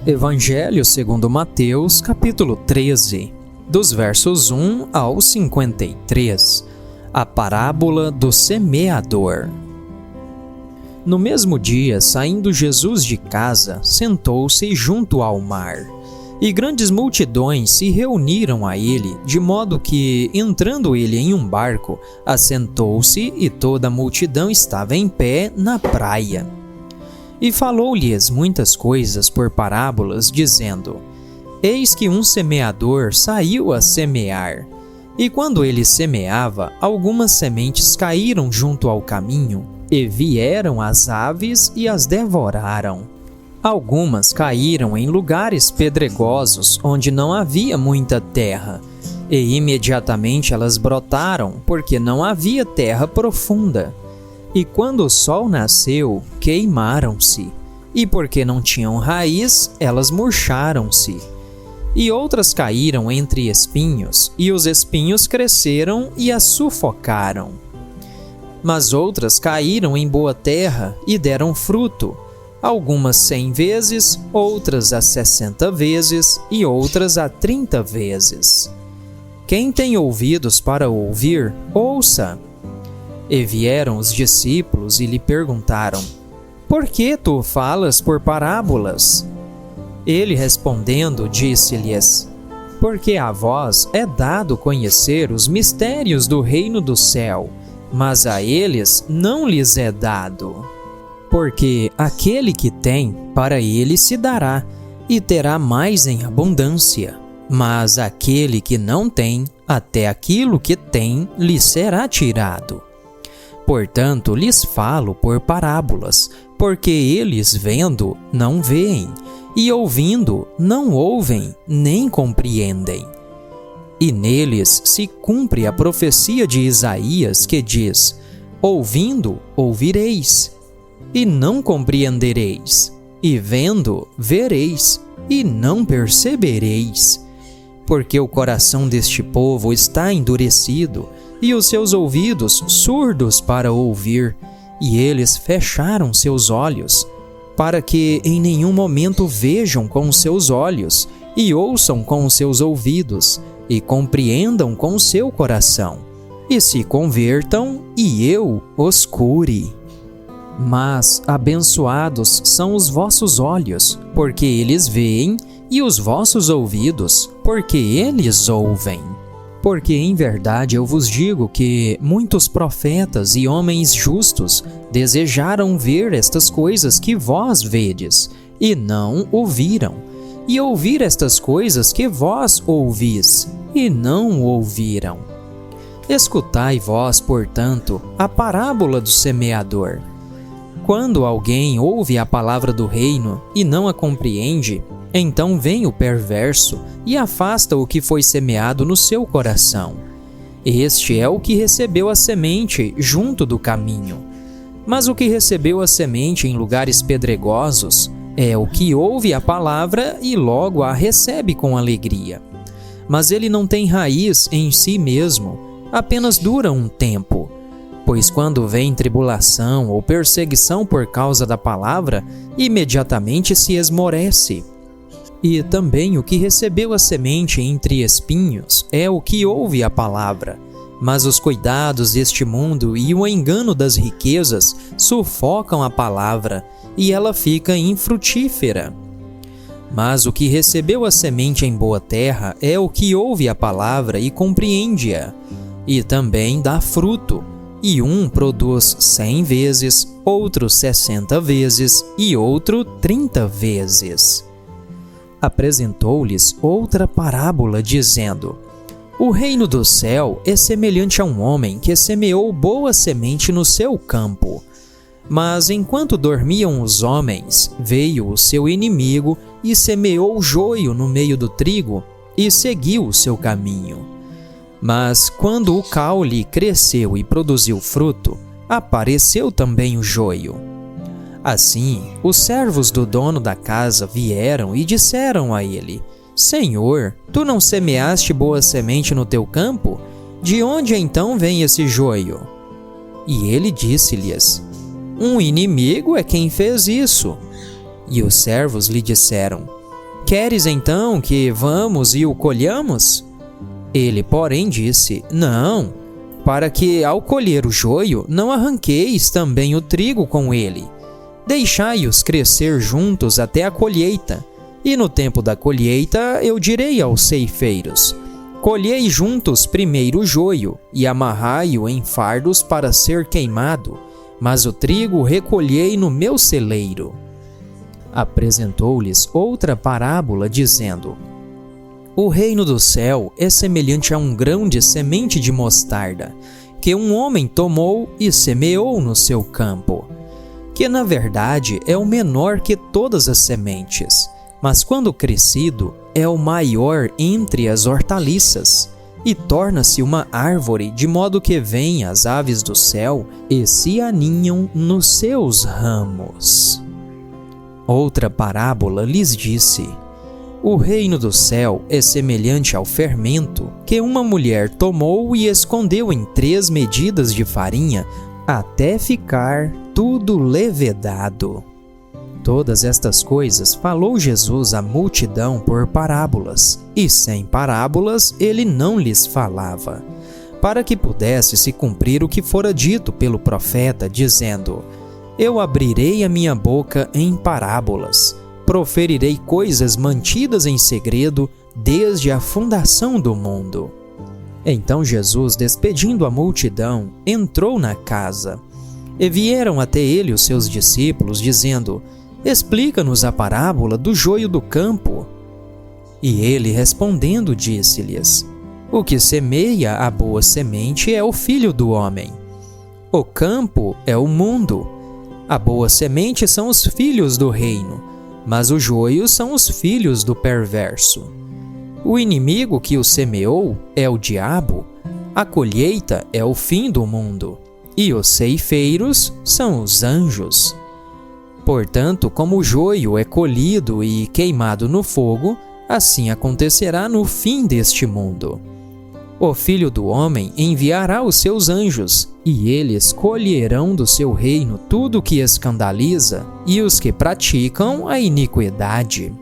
Evangelho segundo Mateus, capítulo 13, dos versos 1 ao 53, a parábola do semeador. No mesmo dia, saindo Jesus de casa, sentou-se junto ao mar, e grandes multidões se reuniram a ele, de modo que, entrando ele em um barco, assentou-se e toda a multidão estava em pé na praia. E falou-lhes muitas coisas por parábolas, dizendo: Eis que um semeador saiu a semear. E quando ele semeava, algumas sementes caíram junto ao caminho, e vieram as aves e as devoraram. Algumas caíram em lugares pedregosos, onde não havia muita terra, e imediatamente elas brotaram, porque não havia terra profunda. E quando o sol nasceu, queimaram-se, e porque não tinham raiz, elas murcharam-se. E outras caíram entre espinhos, e os espinhos cresceram e as sufocaram. Mas outras caíram em boa terra e deram fruto, algumas 100 vezes, outras a 60 vezes e outras a 30 vezes. Quem tem ouvidos para ouvir, ouça. E vieram os discípulos e lhe perguntaram: Por que tu falas por parábolas? Ele respondendo disse-lhes: Porque a vós é dado conhecer os mistérios do reino do céu, mas a eles não lhes é dado. Porque aquele que tem, para ele se dará, e terá mais em abundância. Mas aquele que não tem, até aquilo que tem lhe será tirado. Portanto, lhes falo por parábolas, porque eles vendo, não veem, e ouvindo, não ouvem, nem compreendem. E neles se cumpre a profecia de Isaías, que diz: Ouvindo, ouvireis, e não compreendereis, e vendo, vereis, e não percebereis. Porque o coração deste povo está endurecido, e os seus ouvidos surdos para ouvir, e eles fecharam seus olhos, para que em nenhum momento vejam com os seus olhos, e ouçam com os seus ouvidos, e compreendam com o seu coração, e se convertam, e eu os cure. Mas abençoados são os vossos olhos, porque eles veem, e os vossos ouvidos, porque eles ouvem. Porque em verdade eu vos digo que muitos profetas e homens justos desejaram ver estas coisas que vós vedes, e não ouviram, e ouvir estas coisas que vós ouvis, e não ouviram. Escutai vós, portanto, a parábola do semeador. Quando alguém ouve a palavra do reino e não a compreende, então vem o perverso e afasta o que foi semeado no seu coração. Este é o que recebeu a semente junto do caminho. Mas o que recebeu a semente em lugares pedregosos é o que ouve a palavra e logo a recebe com alegria. Mas ele não tem raiz em si mesmo, apenas dura um tempo. Pois quando vem tribulação ou perseguição por causa da palavra, imediatamente se esmorece. E também o que recebeu a semente entre espinhos é o que ouve a palavra, mas os cuidados deste mundo e o engano das riquezas sufocam a palavra, e ela fica infrutífera. Mas o que recebeu a semente em boa terra é o que ouve a palavra e compreende-a, e também dá fruto, e um produz 100 vezes, outro 60 vezes e outro 30 vezes. Apresentou-lhes outra parábola, dizendo: O reino do céu é semelhante a um homem que semeou boa semente no seu campo. Mas enquanto dormiam os homens, veio o seu inimigo e semeou joio no meio do trigo e seguiu o seu caminho. Mas quando o caule cresceu e produziu fruto, apareceu também o joio. Assim, os servos do dono da casa vieram e disseram a ele: Senhor, tu não semeaste boa semente no teu campo? De onde então vem esse joio? E ele disse-lhes: Um inimigo é quem fez isso. E os servos lhe disseram: Queres então que vamos e o colhamos? Ele, porém, disse: Não, para que ao colher o joio não arranqueis também o trigo com ele. Deixai-os crescer juntos até a colheita. E no tempo da colheita eu direi aos ceifeiros: Colhei juntos primeiro o joio, e amarrai-o em fardos para ser queimado, mas o trigo recolhei no meu celeiro. Apresentou-lhes outra parábola, dizendo: O reino do céu é semelhante a um grão de semente de mostarda, que um homem tomou e semeou no seu campo, que na verdade é o menor que todas as sementes, mas quando crescido é o maior entre as hortaliças, e torna-se uma árvore, de modo que vêm as aves do céu e se aninham nos seus ramos. Outra parábola lhes disse: O reino do céu é semelhante ao fermento que uma mulher tomou e escondeu em 3 medidas de farinha, até ficar tudo levedado. Todas estas coisas falou Jesus à multidão por parábolas, e sem parábolas ele não lhes falava, para que pudesse se cumprir o que fora dito pelo profeta, dizendo: Eu abrirei a minha boca em parábolas, proferirei coisas mantidas em segredo desde a fundação do mundo. Então Jesus, despedindo a multidão, entrou na casa. E vieram até ele os seus discípulos, dizendo: Explica-nos a parábola do joio do campo. E ele, respondendo, disse-lhes: O que semeia a boa semente é o Filho do homem. O campo é o mundo. A boa semente são os filhos do reino, mas o joio são os filhos do perverso. O inimigo que o semeou é o diabo. A colheita é o fim do mundo, e os ceifeiros são os anjos. Portanto, como o joio é colhido e queimado no fogo, assim acontecerá no fim deste mundo. O Filho do Homem enviará os seus anjos, e eles colherão do seu reino tudo o que escandaliza e os que praticam a iniquidade,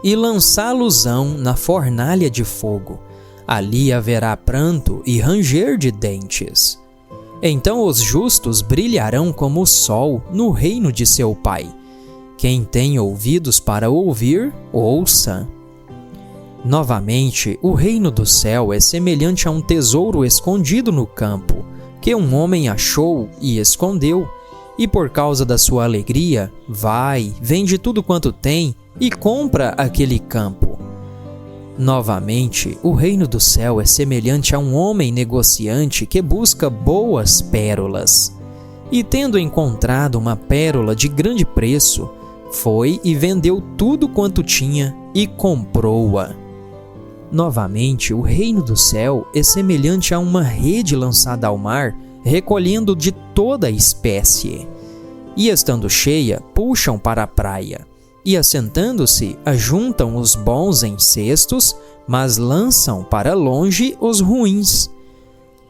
e lançá-los-ão na fornalha de fogo. Ali haverá pranto e ranger de dentes. Então os justos brilharão como o sol no reino de seu Pai. Quem tem ouvidos para ouvir, ouça. Novamente, o reino do céu é semelhante a um tesouro escondido no campo, que um homem achou e escondeu, e por causa da sua alegria, vai, vende tudo quanto tem e compra aquele campo. Novamente, o reino do céu é semelhante a um homem negociante que busca boas pérolas. E tendo encontrado uma pérola de grande preço, foi e vendeu tudo quanto tinha e comprou-a. Novamente, o reino do céu é semelhante a uma rede lançada ao mar, recolhendo de toda espécie. E estando cheia, puxam para a praia. E assentando-se, ajuntam os bons em cestos, mas lançam para longe os ruins.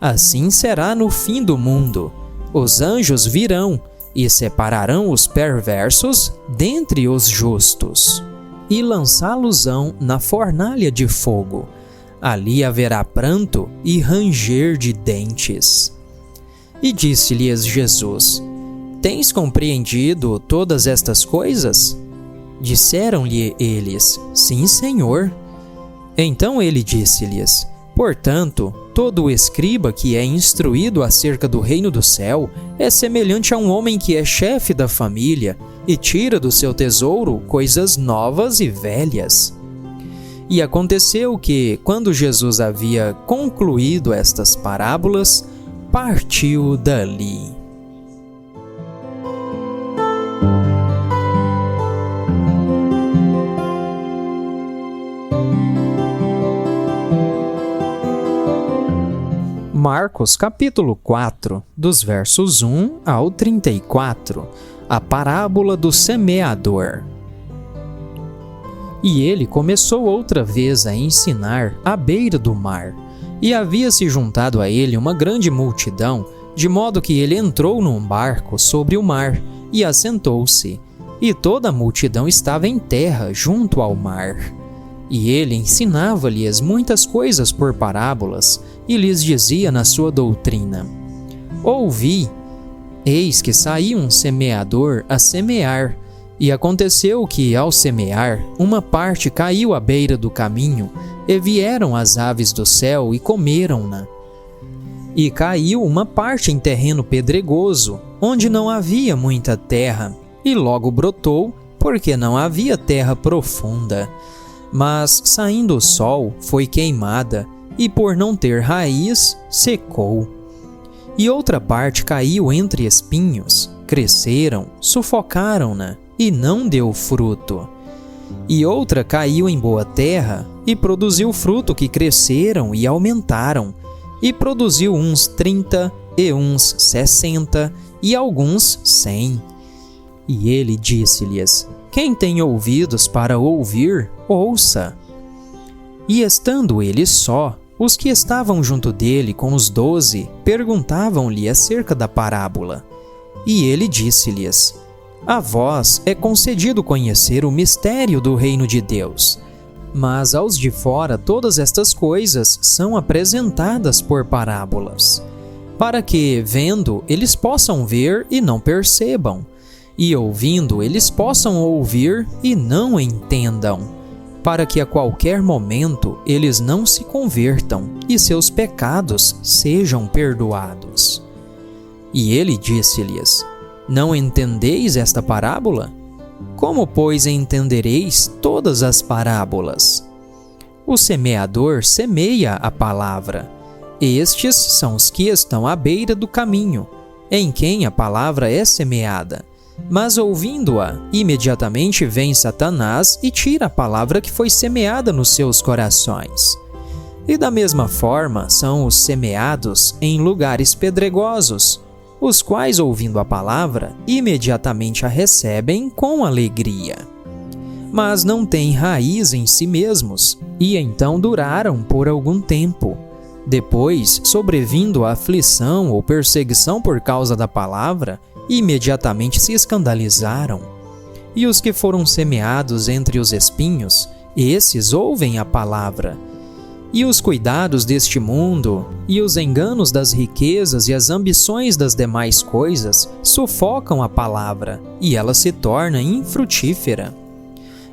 Assim será no fim do mundo. Os anjos virão e separarão os perversos dentre os justos, e lançá-los-ão na fornalha de fogo. Ali haverá pranto e ranger de dentes. E disse-lhes Jesus: Tens compreendido todas estas coisas? Disseram-lhe eles: Sim, Senhor. Então ele disse-lhes: Portanto, todo escriba que é instruído acerca do reino do céu é semelhante a um homem que é chefe da família e tira do seu tesouro coisas novas e velhas. E aconteceu que, quando Jesus havia concluído estas parábolas, partiu dali. Marcos capítulo 4, dos versos 1 ao 34, a parábola do semeador. E ele começou outra vez a ensinar à beira do mar, e havia-se juntado a ele uma grande multidão, de modo que ele entrou num barco sobre o mar e assentou-se, e toda a multidão estava em terra junto ao mar. E ele ensinava-lhes muitas coisas por parábolas, e lhes dizia na sua doutrina: Ouvi, eis que saiu um semeador a semear, e aconteceu que, ao semear, uma parte caiu à beira do caminho, e vieram as aves do céu e comeram-na. E caiu uma parte em terreno pedregoso, onde não havia muita terra, e logo brotou, porque não havia terra profunda. Mas, saindo o sol, foi queimada, e por não ter raiz, secou. E outra parte caiu entre espinhos, cresceram, sufocaram-na, e não deu fruto. E outra caiu em boa terra, e produziu fruto que cresceram e aumentaram, e produziu uns 30, e uns 60, e alguns 100. E ele disse-lhes: Quem tem ouvidos para ouvir, ouça. E estando ele só, os que estavam junto dele com os 12 perguntavam-lhe acerca da parábola. E ele disse-lhes: A vós é concedido conhecer o mistério do reino de Deus, mas aos de fora todas estas coisas são apresentadas por parábolas, para que, vendo, eles possam ver e não percebam, e ouvindo, eles possam ouvir e não entendam, para que a qualquer momento eles não se convertam e seus pecados sejam perdoados. E ele disse-lhes: Não entendeis esta parábola? Como, pois, entendereis todas as parábolas? O semeador semeia a palavra. Estes são os que estão à beira do caminho, em quem a palavra é semeada. Mas ouvindo-a, imediatamente vem Satanás e tira a palavra que foi semeada nos seus corações. E da mesma forma são os semeados em lugares pedregosos, os quais, ouvindo a palavra, imediatamente a recebem com alegria. Mas não têm raiz em si mesmos, e então duraram por algum tempo. Depois, sobrevindo a aflição ou perseguição por causa da palavra, imediatamente se escandalizaram. E os que foram semeados entre os espinhos, esses ouvem a palavra. E os cuidados deste mundo, e os enganos das riquezas e as ambições das demais coisas sufocam a palavra, e ela se torna infrutífera.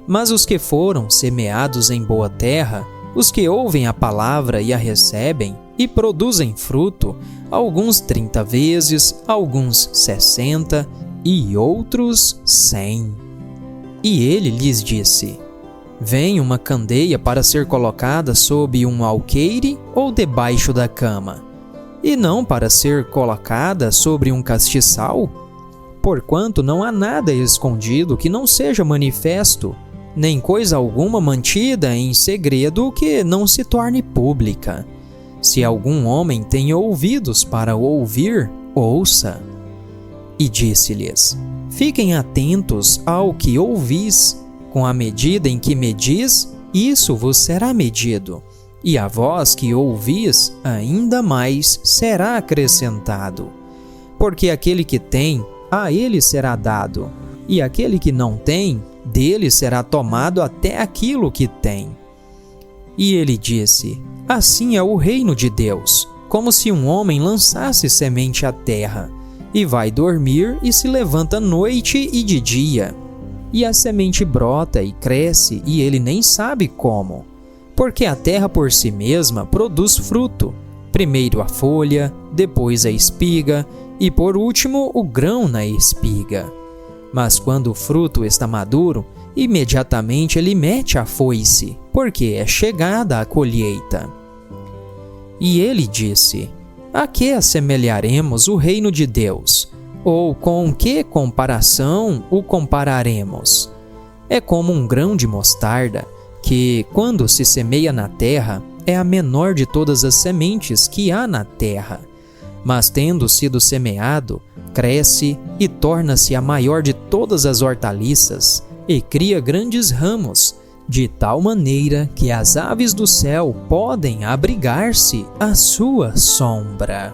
Mas os que foram semeados em boa terra, os que ouvem a palavra e a recebem, e produzem fruto, alguns 30 vezes, alguns 60, e outros 100. E ele lhes disse: Vem uma candeia para ser colocada sob um alqueire ou debaixo da cama, e não para ser colocada sobre um castiçal? Porquanto não há nada escondido que não seja manifesto, nem coisa alguma mantida em segredo que não se torne pública. Se algum homem tem ouvidos para ouvir, ouça. E disse-lhes: Fiquem atentos ao que ouvis. Com a medida em que medis, isso vos será medido, e a vós que ouvis, ainda mais será acrescentado. Porque aquele que tem, a ele será dado, e aquele que não tem, dele será tomado até aquilo que tem. E ele disse: Assim é o reino de Deus, como se um homem lançasse semente à terra, e vai dormir e se levanta noite e de dia. E a semente brota e cresce, e ele nem sabe como. Porque a terra por si mesma produz fruto, primeiro a folha, depois a espiga, e por último o grão na espiga. Mas quando o fruto está maduro, imediatamente ele mete a foice, porque é chegada a colheita. E ele disse: A que assemelharemos o reino de Deus? Ou com que comparação o compararemos? É como um grão de mostarda, que, quando se semeia na terra, é a menor de todas as sementes que há na terra. Mas, tendo sido semeado, cresce e torna-se a maior de todas as hortaliças, e cria grandes ramos, de tal maneira que as aves do céu podem abrigar-se à sua sombra.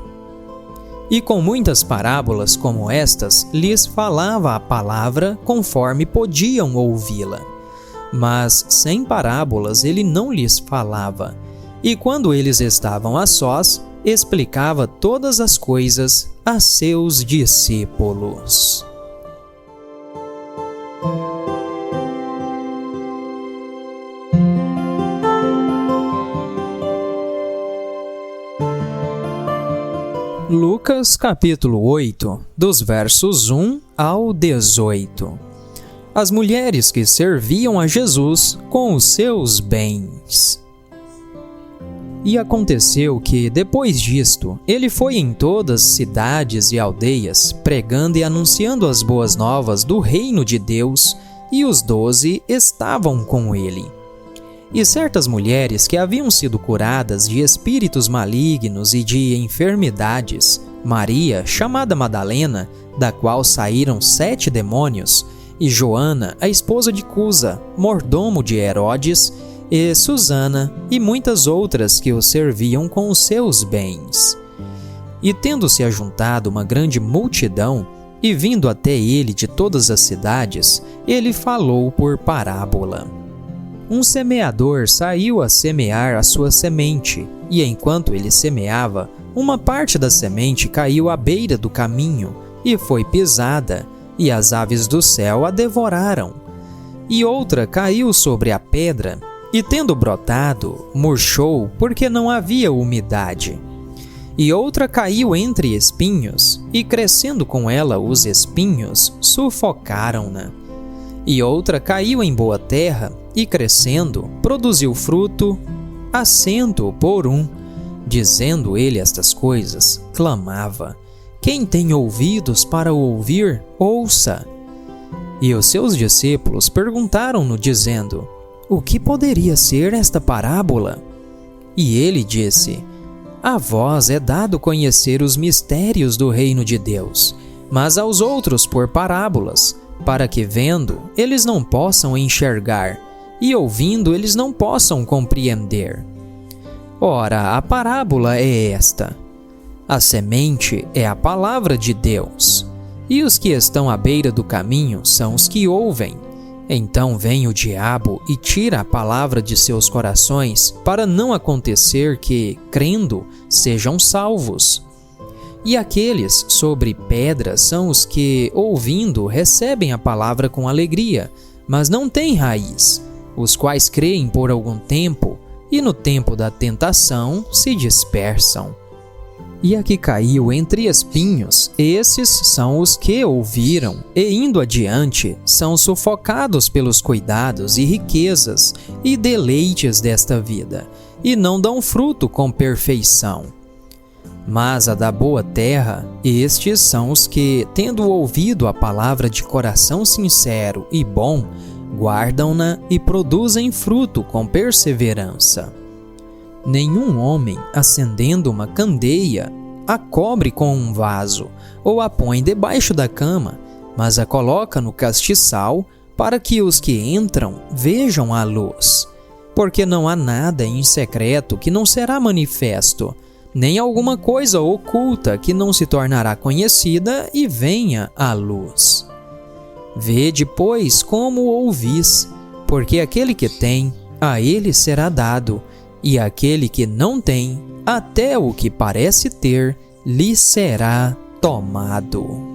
E com muitas parábolas como estas, lhes falava a palavra conforme podiam ouvi-la. Mas sem parábolas ele não lhes falava. E quando eles estavam a sós, explicava todas as coisas a seus discípulos. Lucas capítulo 8, dos versos 1 ao 18. As mulheres que serviam a Jesus com os seus bens. E aconteceu que, depois disto, ele foi em todas as cidades e aldeias, pregando e anunciando as boas novas do reino de Deus, e os 12 estavam com ele. E certas mulheres que haviam sido curadas de espíritos malignos e de enfermidades, Maria, chamada Madalena, da qual saíram 7 demônios, e Joana, a esposa de Cusa, mordomo de Herodes, e Susana, e muitas outras que o serviam com os seus bens. E tendo-se ajuntado uma grande multidão, e vindo até ele de todas as cidades, ele falou por parábola. Um semeador saiu a semear a sua semente, e enquanto ele semeava, uma parte da semente caiu à beira do caminho, e foi pisada, e as aves do céu a devoraram. E outra caiu sobre a pedra, e tendo brotado, murchou, porque não havia umidade. E outra caiu entre espinhos, e crescendo com ela os espinhos, sufocaram-na. E outra caiu em boa terra, e crescendo, produziu fruto, a 100 por 1. Dizendo ele estas coisas, clamava: Quem tem ouvidos para ouvir, ouça. E os seus discípulos perguntaram-no, dizendo: O que poderia ser esta parábola? E ele disse: A vós é dado conhecer os mistérios do reino de Deus, mas aos outros por parábolas, para que vendo, eles não possam enxergar, e ouvindo, eles não possam compreender. Ora, a parábola é esta: a semente é a palavra de Deus, e os que estão à beira do caminho são os que ouvem. Então vem o diabo e tira a palavra de seus corações, para não acontecer que, crendo, sejam salvos. E aqueles sobre pedras são os que, ouvindo, recebem a palavra com alegria, mas não têm raiz, os quais creem por algum tempo, e no tempo da tentação se dispersam. E a que caiu entre espinhos, esses são os que ouviram, e indo adiante, são sufocados pelos cuidados e riquezas e deleites desta vida, e não dão fruto com perfeição. Mas a da boa terra, estes são os que, tendo ouvido a palavra de coração sincero e bom, guardam-na e produzem fruto com perseverança. Nenhum homem, acendendo uma candeia, a cobre com um vaso, ou a põe debaixo da cama, mas a coloca no castiçal, para que os que entram vejam a luz. Porque não há nada em secreto que não será manifesto, nem alguma coisa oculta que não se tornará conhecida e venha à luz. Vede, pois, como ouvis, porque aquele que tem, a ele será dado, e aquele que não tem, até o que parece ter, lhe será tomado.